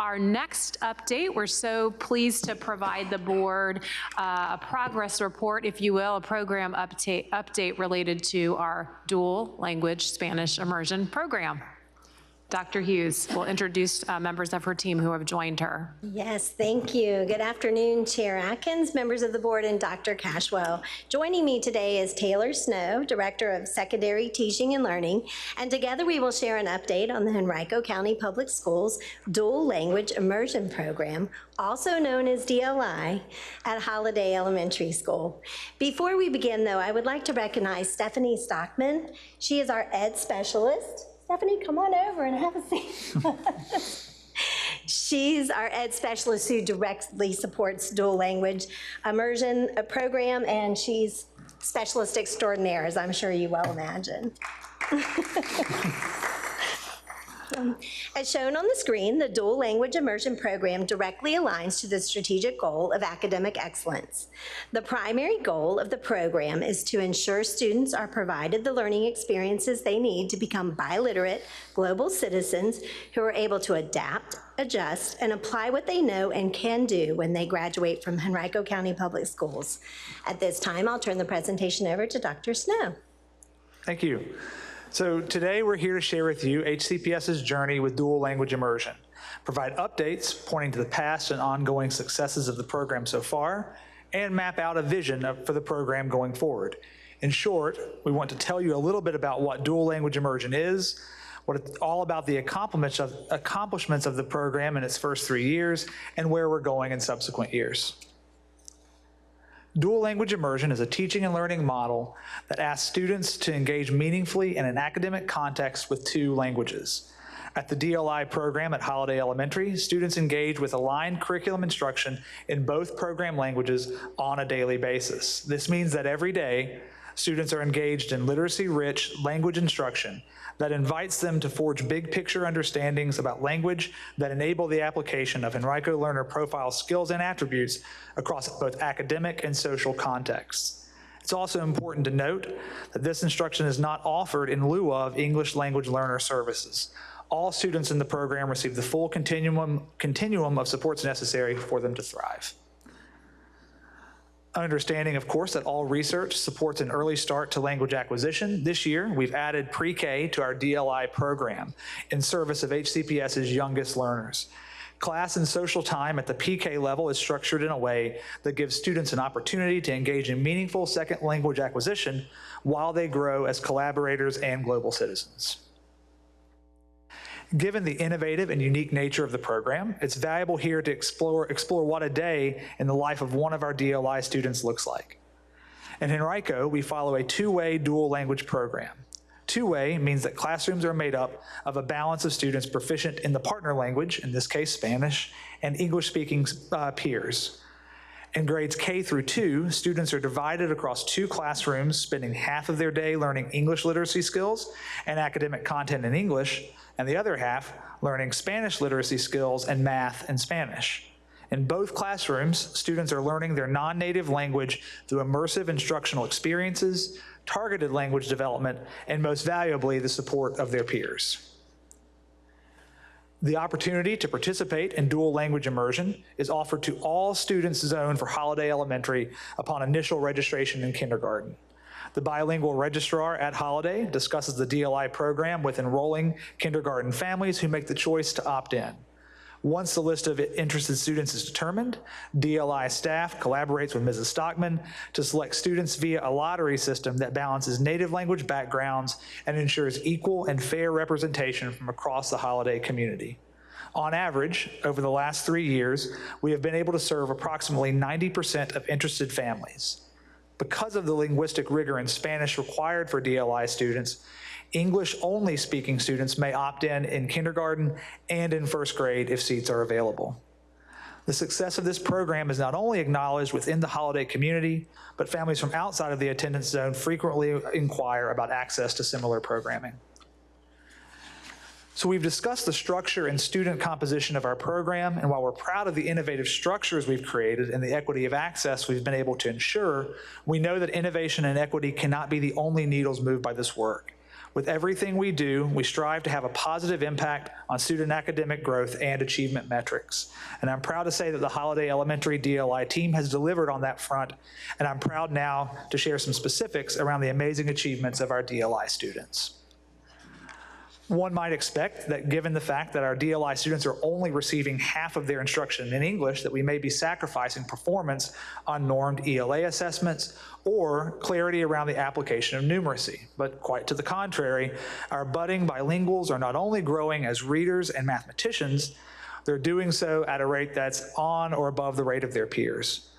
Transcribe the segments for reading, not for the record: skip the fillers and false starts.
Our next update, we're so pleased to provide the board a progress report, if you will, a program update related to our dual language Spanish immersion program. Dr. Hughes will introduce members of her team who have joined her. Yes, thank you. Good afternoon, Chair Atkins, members of the board, and Dr. Cashwell. Joining me today is Taylor Snow, Director of Secondary Teaching and Learning, and together we will share an update on the Henrico County Public Schools Dual Language Immersion Program, also known as DLI, at Holiday Elementary School. Before we begin, though, I would like to recognize Stephanie Stockman. She is our Ed Specialist. Stephanie, come on over and have a seat. She's our Ed Specialist who directly supports dual language immersion program, and she's specialist extraordinaire, as I'm sure you well imagine. As shown on the screen, the Dual Language Immersion Program directly aligns to the strategic goal of academic excellence. The primary goal of the program is to ensure students are provided the learning experiences they need to become biliterate global citizens who are able to adapt, adjust, and apply what they know and can do when they graduate from Henrico County Public Schools. At this time, I'll turn the presentation over to Dr. Snow. Thank you. So today we're here to share with you HCPS's journey with dual language immersion, provide updates pointing to the past and ongoing successes of the program so far, and map out a vision for the program going forward. In short, we want to tell you a little bit about what dual language immersion is, what it's all about the accomplishments of the program in its first 3 years, and where we're going in subsequent years. Dual language immersion is a teaching and learning model that asks students to engage meaningfully in an academic context with 2 languages. At the DLI program at Holiday Elementary, students engage with aligned curriculum instruction in both program languages on a daily basis. This means that every day, students are engaged in literacy-rich language instruction that invites them to forge big-picture understandings about language that enable the application of Henrico learner profile skills and attributes across both academic and social contexts. It's also important to note that this instruction is not offered in lieu of English language learner services. All students in the program receive the full continuum of supports necessary for them to thrive. Understanding, of course, that all research supports an early start to language acquisition. This year, we've added pre-K to our DLI program in service of HCPS's youngest learners. Class and social time at the PK level is structured in a way that gives students an opportunity to engage in meaningful second language acquisition while they grow as collaborators and global citizens. Given the innovative and unique nature of the program, it's valuable here to explore what a day in the life of one of our DLI students looks like. In Henrico, we follow a 2-way dual language program. 2-way means that classrooms are made up of a balance of students proficient in the partner language, in this case Spanish, and English-speaking peers. In grades K through 2, students are divided across 2 classrooms, spending half of their day learning English literacy skills and academic content in English, and the other half learning Spanish literacy skills and math and Spanish. In both classrooms, students are learning their non-native language through immersive instructional experiences, targeted language development, and most valuably, the support of their peers. The opportunity to participate in dual language immersion is offered to all students zoned for Holiday Elementary upon initial registration in kindergarten. The bilingual registrar at Holiday discusses the DLI program with enrolling kindergarten families who make the choice to opt in. Once the list of interested students is determined, DLI staff collaborates with Mrs. Stockman to select students via a lottery system that balances native language backgrounds and ensures equal and fair representation from across the Holiday community. On average, over the last 3 years, we have been able to serve approximately 90% of interested families. Because of the linguistic rigor in Spanish required for DLI students, English-only speaking students may opt in kindergarten and in first grade if seats are available. The success of this program is not only acknowledged within the Holiday community, but families from outside of the attendance zone frequently inquire about access to similar programming. So we've discussed the structure and student composition of our program, and while we're proud of the innovative structures we've created and the equity of access we've been able to ensure, we know that innovation and equity cannot be the only needles moved by this work. With everything we do, we strive to have a positive impact on student academic growth and achievement metrics. And I'm proud to say that the Holiday Elementary DLI team has delivered on that front, and I'm proud now to share some specifics around the amazing achievements of our DLI students. One might expect that given the fact that our DLI students are only receiving half of their instruction in English, that we may be sacrificing performance on normed ELA assessments or clarity around the application of numeracy. But quite to the contrary, our budding bilinguals are not only growing as readers and mathematicians, they're doing so at a rate that's on or above the rate of their peers.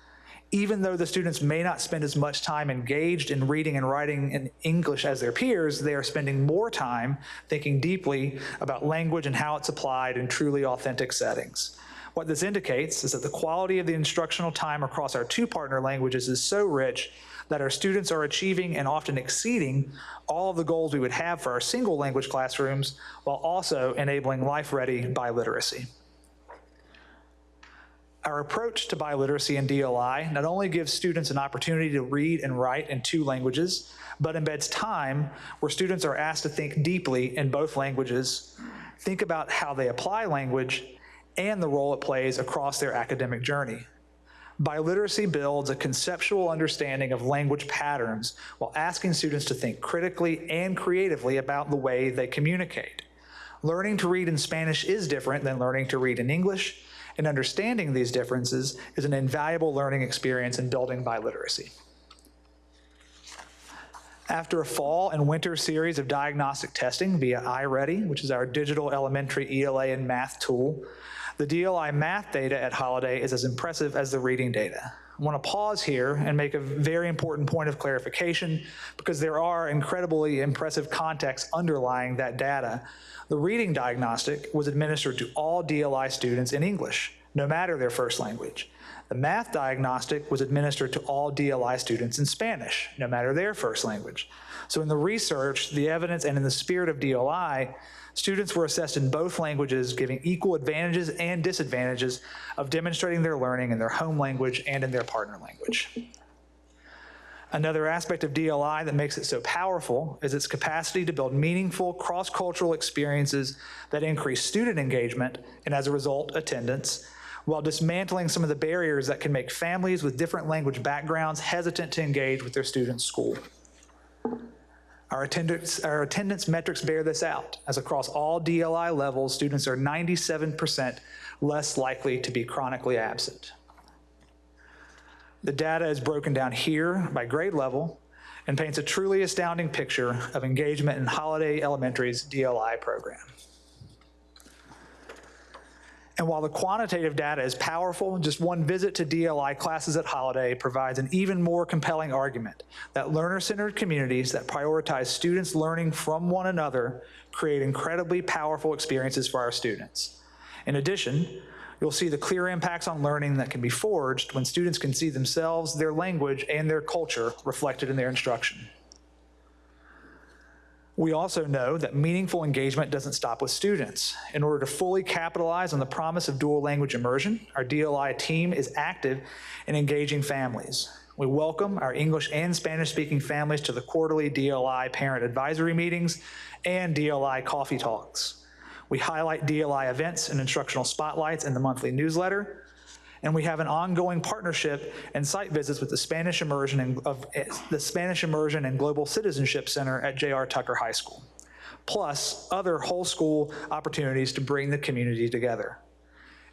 Even though the students may not spend as much time engaged in reading and writing in English as their peers, they are spending more time thinking deeply about language and how it's applied in truly authentic settings. What this indicates is that the quality of the instructional time across our two partner languages is so rich that our students are achieving and often exceeding all of the goals we would have for our single language classrooms, while also enabling life-ready biliteracy. Our approach to biliteracy in DLI not only gives students an opportunity to read and write in two languages, but embeds time where students are asked to think deeply in both languages, think about how they apply language, and the role it plays across their academic journey. Biliteracy builds a conceptual understanding of language patterns while asking students to think critically and creatively about the way they communicate. Learning to read in Spanish is different than learning to read in English, and understanding these differences is an invaluable learning experience in building biliteracy. After a fall and winter series of diagnostic testing via iReady, which is our digital elementary ELA and math tool, the DLI math data at Holiday is as impressive as the reading data. I want to pause here and make a very important point of clarification because there are incredibly impressive contexts underlying that data. The reading diagnostic was administered to all DLI students in English, no matter their first language. The math diagnostic was administered to all DLI students in Spanish, no matter their first language. So in the research, the evidence, and in the spirit of DLI, students were assessed in both languages, giving equal advantages and disadvantages of demonstrating their learning in their home language and in their partner language. Another aspect of DLI that makes it so powerful is its capacity to build meaningful cross-cultural experiences that increase student engagement and, as a result, attendance, while dismantling some of the barriers that can make families with different language backgrounds hesitant to engage with their students' school. Our attendance metrics bear this out, as across all DLI levels, students are 97% less likely to be chronically absent. The data is broken down here by grade level and paints a truly astounding picture of engagement in Holiday Elementary's DLI program. And while the quantitative data is powerful, just one visit to DLI classes at Holiday provides an even more compelling argument that learner-centered communities that prioritize students learning from one another create incredibly powerful experiences for our students. In addition, you'll see the clear impacts on learning that can be forged when students can see themselves, their language, and their culture reflected in their instruction. We also know that meaningful engagement doesn't stop with students. In order to fully capitalize on the promise of dual language immersion, our DLI team is active in engaging families. We welcome our English and Spanish-speaking families to the quarterly DLI parent advisory meetings and DLI coffee talks. We highlight DLI events and instructional spotlights in the monthly newsletter, and we have an ongoing partnership and site visits with the Spanish Immersion and Global Citizenship Center at J.R. Tucker High School, plus other whole school opportunities to bring the community together.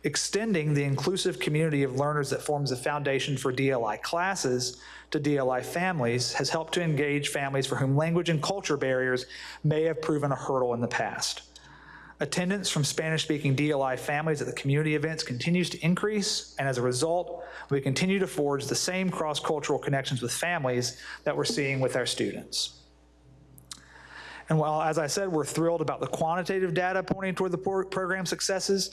Extending the inclusive community of learners that forms the foundation for DLI classes to DLI families has helped to engage families for whom language and culture barriers may have proven a hurdle in the past. Attendance from Spanish-speaking DLI families at the community events continues to increase, and as a result, we continue to forge the same cross-cultural connections with families that we're seeing with our students. And while, as I said, we're thrilled about the quantitative data pointing toward the program successes,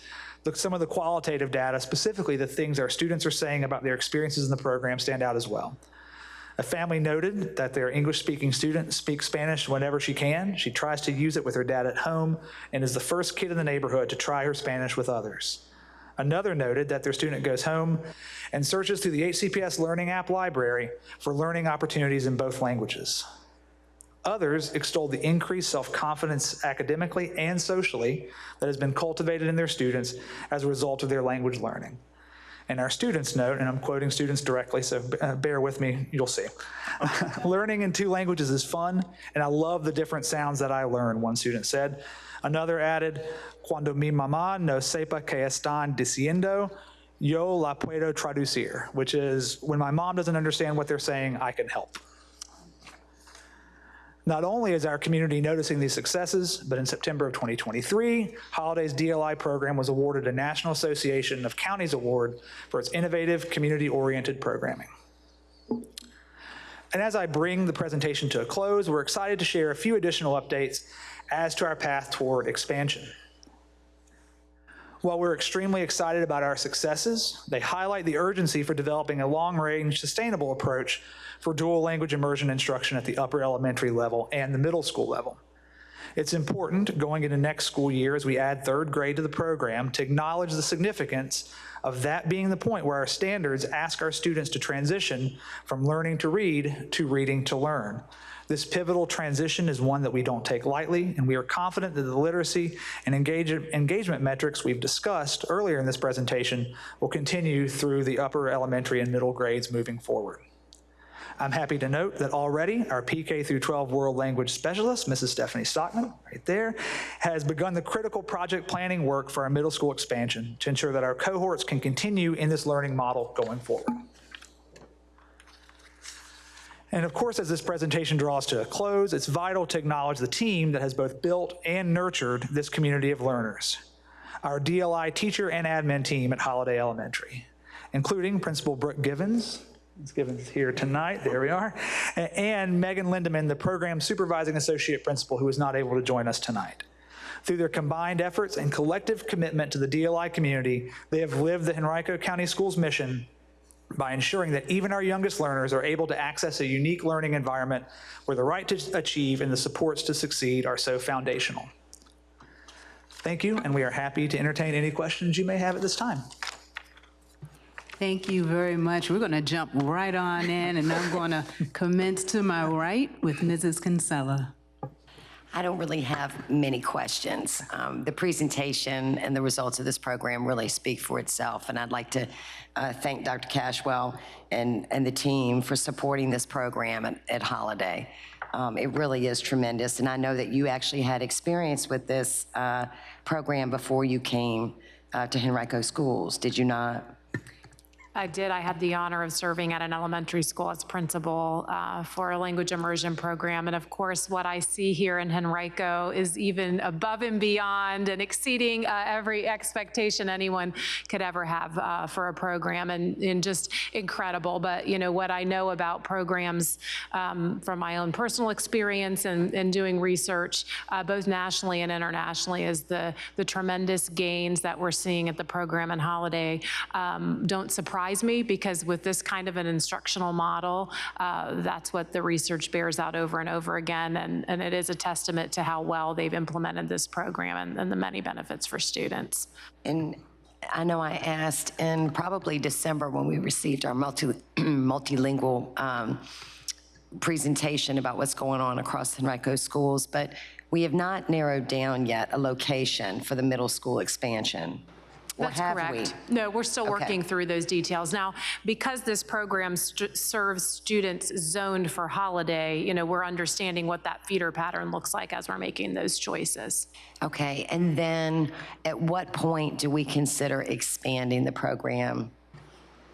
some of the qualitative data, specifically the things our students are saying about their experiences in the program, stand out as well. A family noted that their English-speaking student speaks Spanish whenever she can. She tries to use it with her dad at home and is the first kid in the neighborhood to try her Spanish with others. Another noted that their student goes home and searches through the HCPS Learning App library for learning opportunities in both languages. Others extolled the increased self-confidence academically and socially that has been cultivated in their students as a result of their language learning. And our students note, and I'm quoting students directly, so bear with me, you'll see. Learning in 2 languages is fun, and I love the different sounds that I learn, one student said. Another added, cuando mi mamá no sepa qué están diciendo, yo la puedo traducir, which is, when my mom doesn't understand what they're saying, I can help. Not only is our community noticing these successes, but in September of 2023, Holiday's DLI program was awarded a National Association of Counties Award for its innovative, community-oriented programming. And as I bring the presentation to a close, we're excited to share a few additional updates as to our path toward expansion. While we're extremely excited about our successes, they highlight the urgency for developing a long-range, sustainable approach for dual language immersion instruction at the upper elementary level and the middle school level. It's important going into next school year as we add 3rd grade to the program to acknowledge the significance of that being the point where our standards ask our students to transition from learning to read to reading to learn. This pivotal transition is one that we don't take lightly, and we are confident that the literacy and engagement metrics we've discussed earlier in this presentation will continue through the upper elementary and middle grades moving forward. I'm happy to note that already our PK through 12 world language specialist, Mrs. Stephanie Stockman, right there, has begun the critical project planning work for our middle school expansion to ensure that our cohorts can continue in this learning model going forward. And of course, as this presentation draws to a close, it's vital to acknowledge the team that has both built and nurtured this community of learners. Our DLI teacher and admin team at Holiday Elementary, including Principal Brooke Givens. Ms. Givens here tonight, there we are, and Megan Lindeman, the program supervising associate principal, who is not able to join us tonight. Through their combined efforts and collective commitment to the DLI community, they have lived the Henrico County Schools mission by ensuring that even our youngest learners are able to access a unique learning environment where the right to achieve and the supports to succeed are so foundational. Thank you, and we are happy to entertain any questions you may have at this time. Thank you very much. We're going to jump right on in, and I'm going to commence to my right with Mrs. Kinsella. I don't really have many questions. The presentation and the results of this program really speak for itself, and I'd like to thank Dr. Cashwell and the team for supporting this program at Holiday. It really is tremendous, and I know that you actually had experience with this program before you came to Henrico Schools, did you not? I did. I had the honor of serving at an elementary school as principal for a language immersion program. And of course, what I see here in Henrico is even above and beyond and exceeding every expectation anyone could ever have for a program, and just incredible. But you know, what I know about programs from my own personal experience and doing research, both nationally and internationally, is the tremendous gains that we're seeing at the program and Holiday don't surprise me, because with this kind of an instructional model, that's what the research bears out over and over again, and it is a testament to how well they've implemented this program and the many benefits for students. And I know I asked in probably December when we received our multilingual presentation about what's going on across Henrico Schools, but we have not narrowed down yet a location for the middle school expansion. That's correct. No, we're still working through those details. Now, because this program serves students zoned for Holiday, you know, we're understanding what that feeder pattern looks like as we're making those choices. Okay, and then at what point do we consider expanding the program?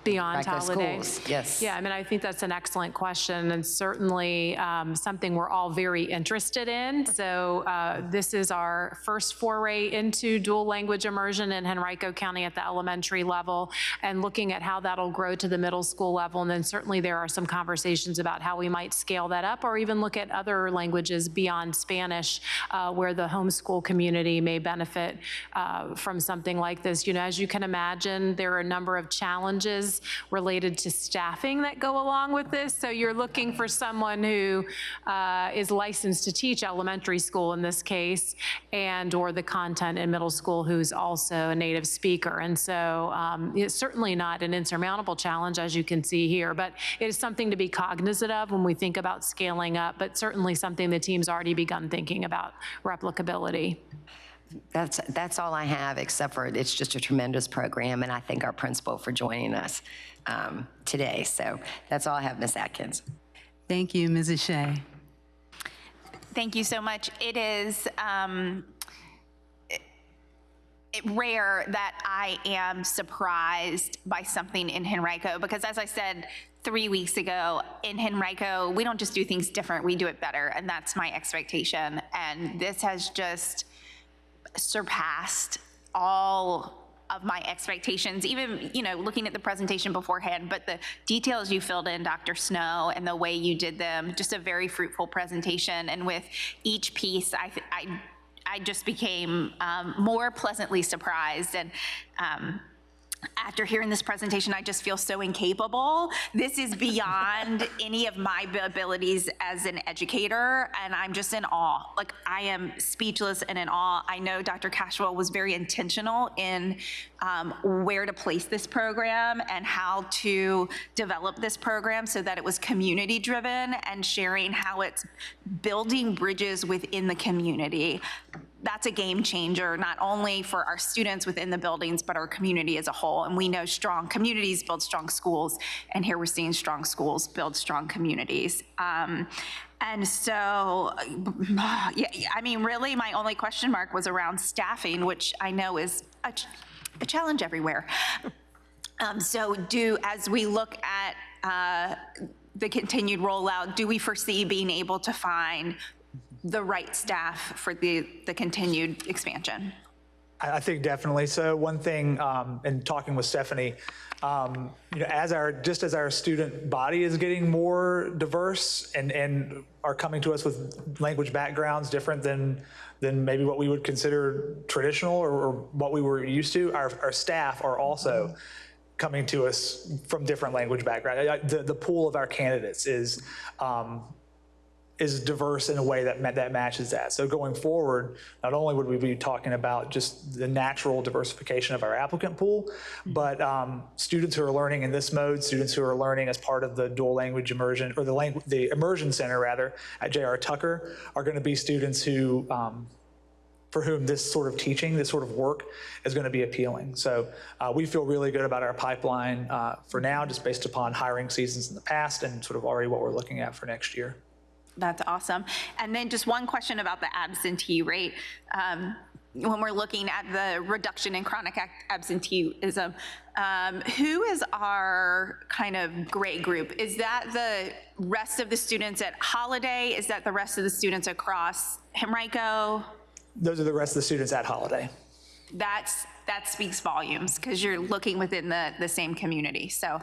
Beyond Henrico Holiday? Schools, yes. Yeah, I mean, I think that's an excellent question, and certainly something we're all very interested in. So this is our first foray into dual language immersion in Henrico County at the elementary level, and looking at how that'll grow to the middle school level. And then certainly there are some conversations about how we might scale that up, or even look at other languages beyond Spanish, where the homeschool community may benefit from something like this. You know, as you can imagine, there are a number of challenges needs related to staffing that go along with this. So you're looking for someone who is licensed to teach elementary school in this case, and or the content in middle school who's also a native speaker. And so it's certainly not an insurmountable challenge, as you can see here, but it is something to be cognizant of when we think about scaling up, but certainly something the team's already begun thinking about replicability. That's all I have, except for it's just a tremendous program, and I thank our principal for joining us today. So that's all I have, Ms. Atkins. Thank you, Mrs. Shea. Thank you so much. It is rare that I am surprised by something in Henrico, because as I said 3 weeks ago, in Henrico, we don't just do things different, we do it better, and that's my expectation. And this has just surpassed all of my expectations, even, looking at the presentation beforehand, but the details you filled in, Dr. Snow, and the way you did them, just a very fruitful presentation. And with each piece, I just became more pleasantly surprised. And after hearing this presentation, I just feel so incapable. This is beyond any of my abilities as an educator, and I'm just in awe. Like, I am speechless and in awe. I know Dr. Cashwell was very intentional in where to place this program and how to develop this program so that it was community-driven and sharing how it's building bridges within the community. That's a game changer, not only for our students within the buildings, but our community as a whole. And we know strong communities build strong schools, and here we're seeing strong schools build strong communities. And so, yeah, I mean, really, my only question mark was around staffing, which I know is a challenge everywhere. So as we look at the continued rollout, do we foresee being able to find the right staff for the continued expansion? I think definitely so. One thing, in talking with Stephanie, as our student body is getting more diverse and are coming to us with language backgrounds different than maybe what we would consider traditional or what we were used to, our staff are also coming to us from different language backgrounds. The pool of our candidates is diverse in a way that matches that. So going forward, not only would we be talking about just the natural diversification of our applicant pool, but students who are learning in this mode, students who are learning as part of the dual language immersion, or the immersion center rather, at J.R. Tucker, are going to be students who, for whom this sort of teaching, this sort of work is going to be appealing. So we feel really good about our pipeline for now, just based upon hiring seasons in the past and sort of already what we're looking at for next year. That's awesome. And then just one question about the absentee rate. When we're looking at the reduction in chronic absenteeism, who is our kind of gray group? Is that the rest of the students at Holiday? Is that the rest of the students across Henrico? Those are the rest of the students at Holiday. That speaks volumes, because you're looking within the same community. So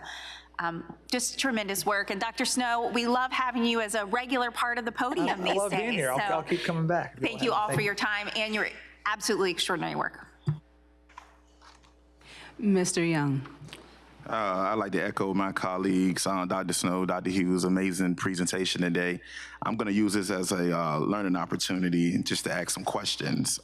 just tremendous work. And Dr. Snow, we love having you as a regular part of the podium these days. I love being here. I'll keep coming back. Thank you all for your time and your absolutely extraordinary work. Mr. Young. I'd like to echo my colleagues, Dr. Snow, Dr. Hughes, amazing presentation today. I'm going to use this as a learning opportunity just to ask some questions.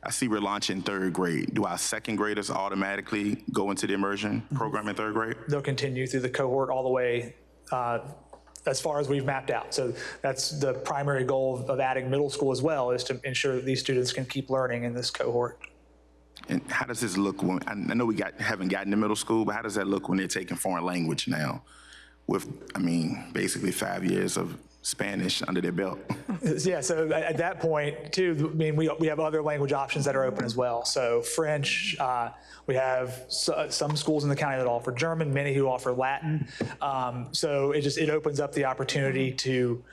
I see we're launching third grade. Do our second graders automatically go into the immersion program in third grade? They'll continue through the cohort all the way as far as we've mapped out. So that's the primary goal of adding middle school as well, is to ensure that these students can keep learning in this cohort. And how does this look when, I know we haven't gotten to middle school, but how does that look when they're taking foreign language now with, basically 5 years of Spanish under their belt? Yeah, so at that point, too, we have other language options that are open as well. So French, we have some schools in the county that offer German, many who offer Latin. So it opens up the opportunity to,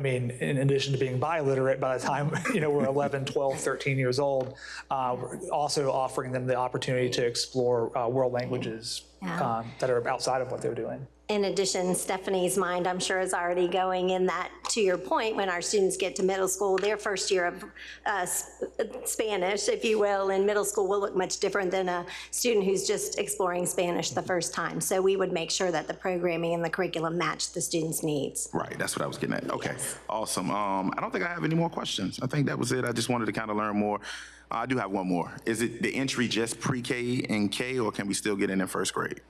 in addition to being biliterate by the time, we're 11, 12, 13 years old, we're also offering them the opportunity to explore world languages that are outside of what they're doing. In addition, Stephanie's mind, I'm sure, is already going in that, to your point, when our students get to middle school, their first year of Spanish, if you will, in middle school will look much different than a student who's just exploring Spanish the first time. So we would make sure that the programming and the curriculum match the students' needs. Right, that's what I was getting at. Okay, awesome. I don't think I have any more questions. I think that was it. I just wanted to kind of learn more. I do have one more. Is it the entry just pre-K and K, or can we still get in first grade?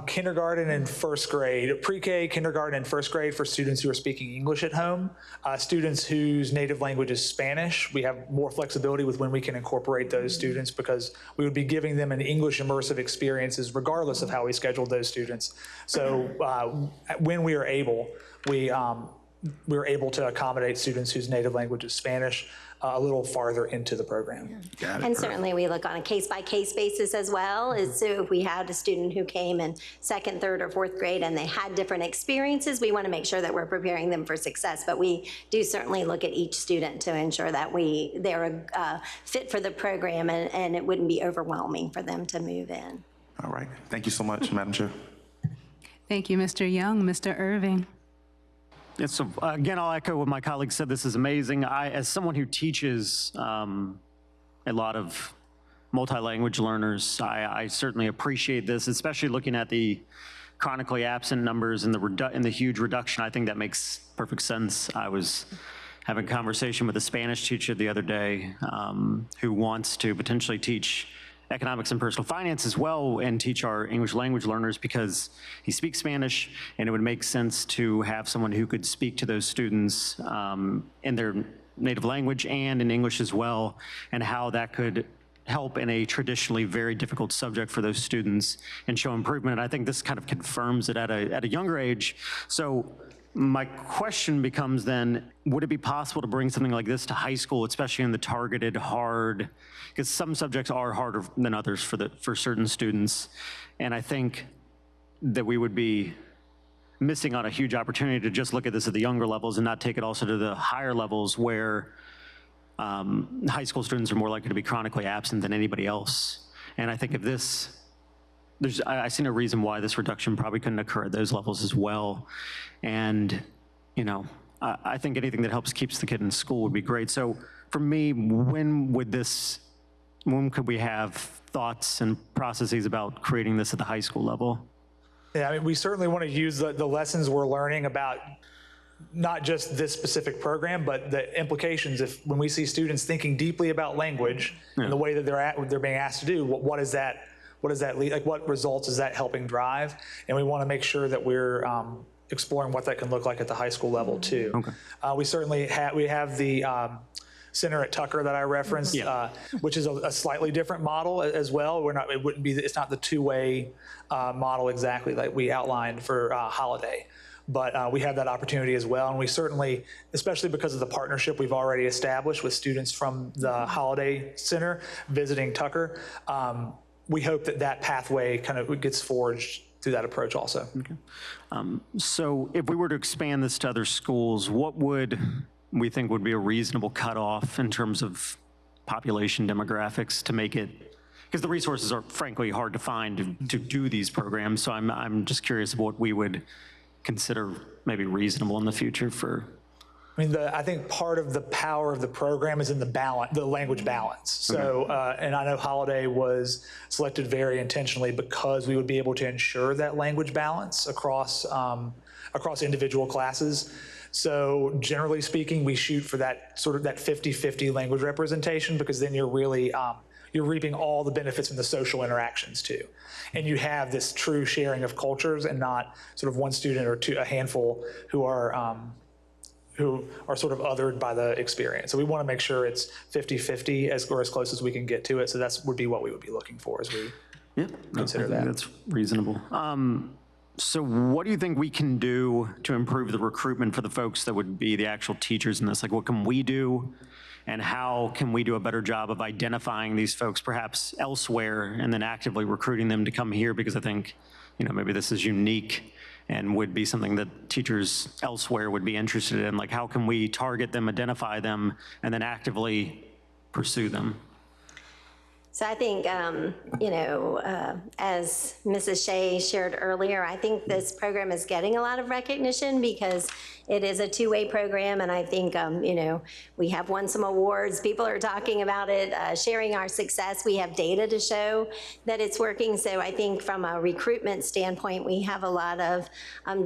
Kindergarten and first grade, pre-K, kindergarten, and first grade for students who are speaking English at home. Students whose native language is Spanish, we have more flexibility with when we can incorporate those students because we would be giving them an English immersive experiences regardless of how we scheduled those students. So when we are able, we're able to accommodate students whose native language is Spanish a little farther into the program. Got it. And certainly we look on a case-by-case basis as well, as so if we had a student who came in second, third, or fourth grade and they had different experiences, we want to make sure that we're preparing them for success. But we do certainly look at each student to ensure that they're fit for the program and it wouldn't be overwhelming for them to move in. All right, thank you so much, Madam Chair. Thank you, Mr. Young. Mr. Irving. Yes, so again, I'll echo what my colleague said. This is amazing. As someone who teaches a lot of multi-language learners, I certainly appreciate this, especially looking at the chronically absent numbers and the huge reduction. I think that makes perfect sense. I was having a conversation with a Spanish teacher the other day who wants to potentially teach economics and personal finance as well and teach our English language learners because he speaks Spanish and it would make sense to have someone who could speak to those students in their native language and in English as well, and how that could help in a traditionally very difficult subject for those students and show improvement. And I think this kind of confirms it at a younger age. So my question becomes then, would it be possible to bring something like this to high school, especially in the targeted hard, because some subjects are harder than others for certain students. And I think that we would be missing on a huge opportunity to just look at this at the younger levels and not take it also to the higher levels where high school students are more likely to be chronically absent than anybody else. And I think if this, I see no reason why this reduction probably couldn't occur at those levels as well. And, you know, I think anything that helps keeps the kid in school would be great. So for me, when could we have thoughts and processes about creating this at the high school level? Yeah, I mean, we certainly want to use the lessons we're learning about not just this specific program, but the implications when we see students thinking deeply about language and the way that they're being asked to do, what does that lead, like what results is that helping drive? And we want to make sure that we're exploring what that can look like at the high school level too. Okay. We certainly have the center at Tucker that I referenced, which is a slightly different model as well. It's not the two-way model exactly like we outlined for Holiday, but we have that opportunity as well. And we certainly, especially because of the partnership we've already established with students from the Holiday Center visiting Tucker, we hope that pathway kind of gets forged through that approach also. Okay. So if we were to expand this to other schools, what would we think would be a reasonable cutoff in terms of population demographics to make it, because the resources are frankly hard to find to do these programs. So I'm just curious of what we would consider maybe reasonable in the future for. I mean, I think part of the power of the program is in the language balance. So, and I know Holiday was selected very intentionally because we would be able to ensure that language balance across individual classes. So generally speaking, we shoot for that sort of that 50-50 language representation, because then you're really, you're reaping all the benefits from the social interactions too. And you have this true sharing of cultures and not sort of one student or a handful who are sort of othered by the experience. So we want to make sure it's 50-50 or as close as we can get to it. So would be what we would be looking for as we consider that. That's reasonable. So what do you think we can do to improve the recruitment for the folks that would be the actual teachers in this? Like, what can we do? And how can we do a better job of identifying these folks perhaps elsewhere and then actively recruiting them to come here? Because I think, you know, maybe this is unique and would be something that teachers elsewhere would be interested in. Like, how can we target them, identify them, and then actively pursue them? So I think, as Mrs. Shea shared earlier, I think this program is getting a lot of recognition because it is a two-way program, and I think, we have won some awards. People are talking about it, sharing our success. We have data to show that it's working. So I think from a recruitment standpoint, we have a lot of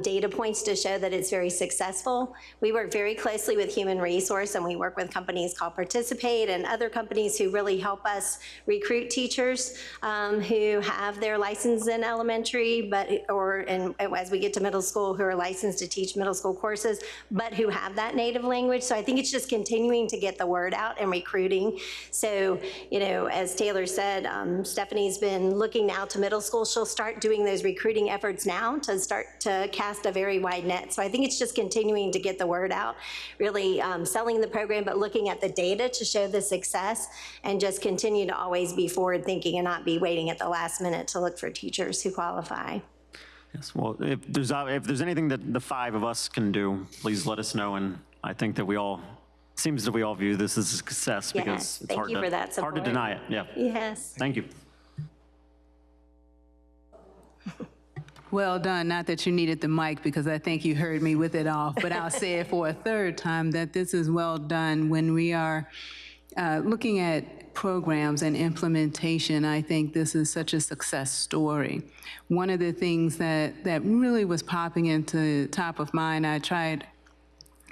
data points to show that it's very successful. We work very closely with Human Resource, and we work with companies called Participate and other companies who really help us recruit teachers who have their license in elementary, and as we get to middle school, who are licensed to teach middle school courses, but who have that native language. So I think it's just continuing to get the word out and recruiting. So, as Taylor said, Stephanie's been looking now to middle school. She'll start doing those recruiting efforts now to start to cast a very wide net. So I think it's just continuing to get the word out, really selling the program, but looking at the data to show the success, and just continue to always be forward thinking and not be waiting at the last minute to look for teachers who qualify. Yes, well, if there's anything that the five of us can do, please let us know. And I think that we all view this as a success because Yes, it's thank hard you for that hard to support. deny it. Yeah. Yes. Thank you. Well done. Not that you needed the mic because I think you heard me with it off, but I'll say it for a third time that this is well done. When we are looking at programs and implementation, I think this is such a success story. One of the things that really was popping into top of mind, I tried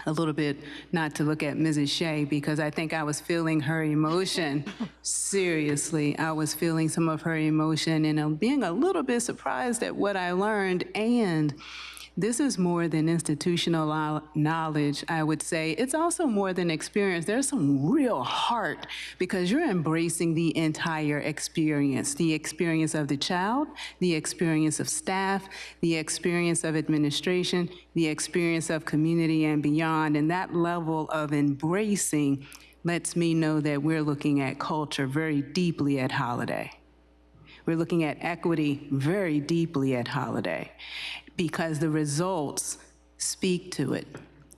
a little bit not to look at Mrs. Shea because I think I was feeling her emotion. Seriously, I was feeling some of her emotion and being a little bit surprised at what I learned. And this is more than institutional knowledge, I would say. It's also more than experience. There's some real heart because you're embracing the entire experience, the experience of the child, the experience of staff, the experience of administration, the experience of community and beyond. And that level of embracing lets me know that we're looking at culture very deeply at Holiday. We're looking at equity very deeply at Holiday, because the results speak to it.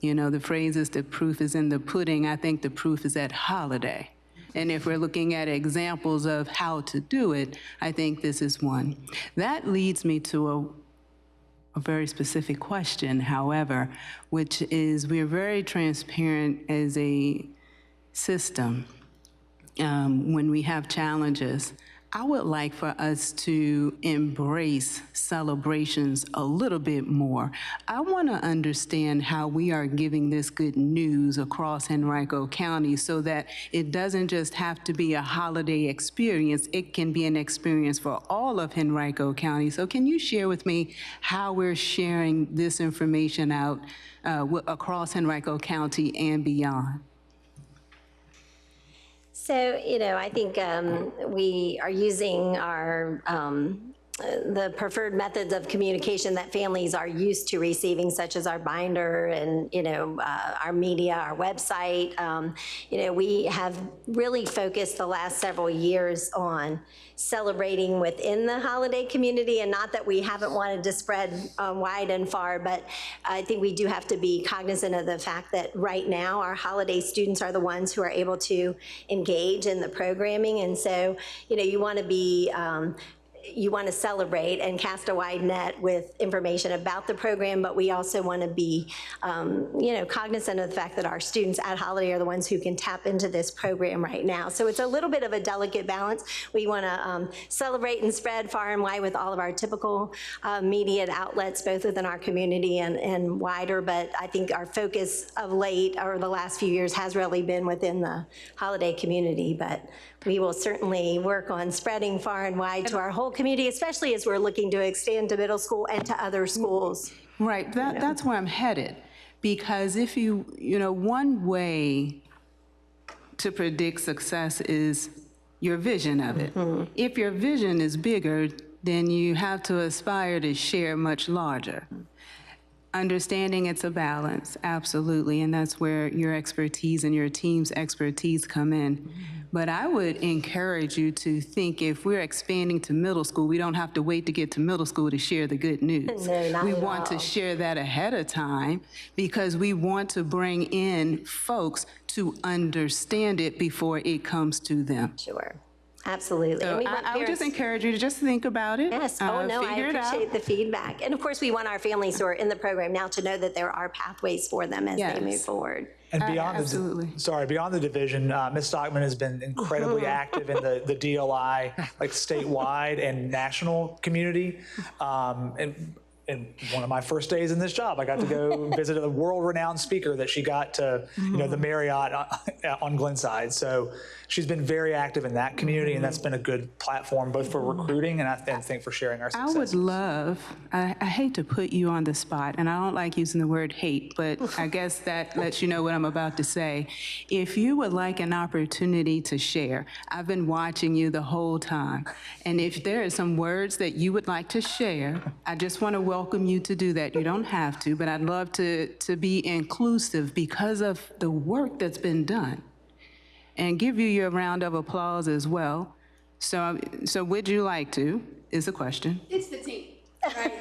The phrase is the proof is in the pudding. I think the proof is at Holiday. And if we're looking at examples of how to do it, I think this is one. That leads me to a very specific question, however, which is we're very transparent as a system when we have challenges. I would like for us to embrace celebrations a little bit more. I want to understand how we are giving this good news across Henrico County so that it doesn't just have to be a holiday experience, it can be an experience for all of Henrico County. So can you share with me how we're sharing this information out across Henrico County and beyond? So, I think we are using our the preferred methods of communication that families are used to receiving, such as our binder and, our media, our website. We have really focused the last several years on celebrating within the holiday community, and not that we haven't wanted to spread wide and far, but I think we do have to be cognizant of the fact that right now our holiday students are the ones who are able to engage in the programming. And so, you want to be you want to celebrate and cast a wide net with information about the program, but we also want to be, cognizant of the fact that our students at Holiday are the ones who can tap into this program right now. So it's a little bit of a delicate balance. We want to celebrate and spread far and wide with all of our typical media outlets, both within our community and wider, but I think our focus of late, or the last few years, has really been within the Holiday community, but we will certainly work on spreading far and wide to our whole community, especially as we're looking to extend to middle school and to other schools. Right, that's where I'm headed. Because if one way to predict success is your vision of it. Mm-hmm. If your vision is bigger, then you have to aspire to share much larger. Understanding it's a balance, absolutely, and that's where your expertise and your team's expertise come in. Mm-hmm. But I would encourage you to think if we're expanding to middle school, we don't have to wait to get to middle school to share the good news. No, not we at want all. to share that ahead of time because we want to bring in folks to understand it before it comes to them. Sure. Absolutely. And So we want I would just parents- encourage you to just think about it. Yes, oh no, I figure it out. appreciate the feedback. And of course, we want our families who are in the program now to know that there are pathways for them as they move Yes. forward. And beyond absolutely. beyond the division, Ms. Stockman has been incredibly active in the DLI, like statewide and national community. And one of my first days in this job, I got to go visit a world-renowned speaker that she got to, the Marriott on Glenside. So she's been very active in that community, and that's been a good platform both for recruiting and I think for sharing our I successes. would love, I hate to put you on the spot, and I don't like using the word hate, but I guess that lets you know what I'm about to say. If you would like an opportunity to share, I've been watching you the whole time, and if there are some words that you would like to share, I just want to welcome you to do that. You don't have to, but I'd love to be inclusive because of the work that's been done, and give you your round of applause as well. So would you like to, is the question. It's the team, right?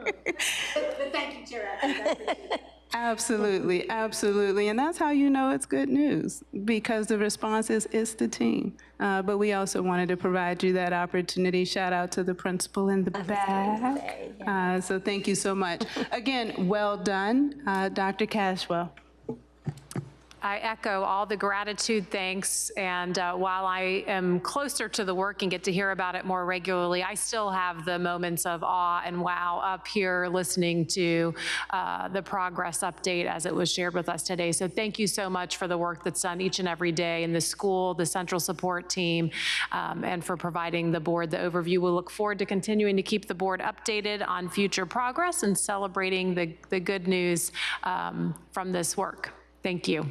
But thank you, Chair Atkins. I appreciate it. Absolutely, absolutely. And that's how you know it's good news, because the response is, it's the team. But we also wanted to provide you that opportunity. Shout out to the principal in the back. So thank you so much. Again, well done, Dr. Cashwell. I echo all the gratitude, thanks, and while I am closer to the work and get to hear about it more regularly, I still have the moments of awe and wow up here listening to the progress update as it was shared with us today. So thank you so much for the work that's done each and every day in the school, the central support team, and for providing the board the overview. We'll look forward to continuing to keep the board updated on future progress and celebrating the good news from this work. Thank you.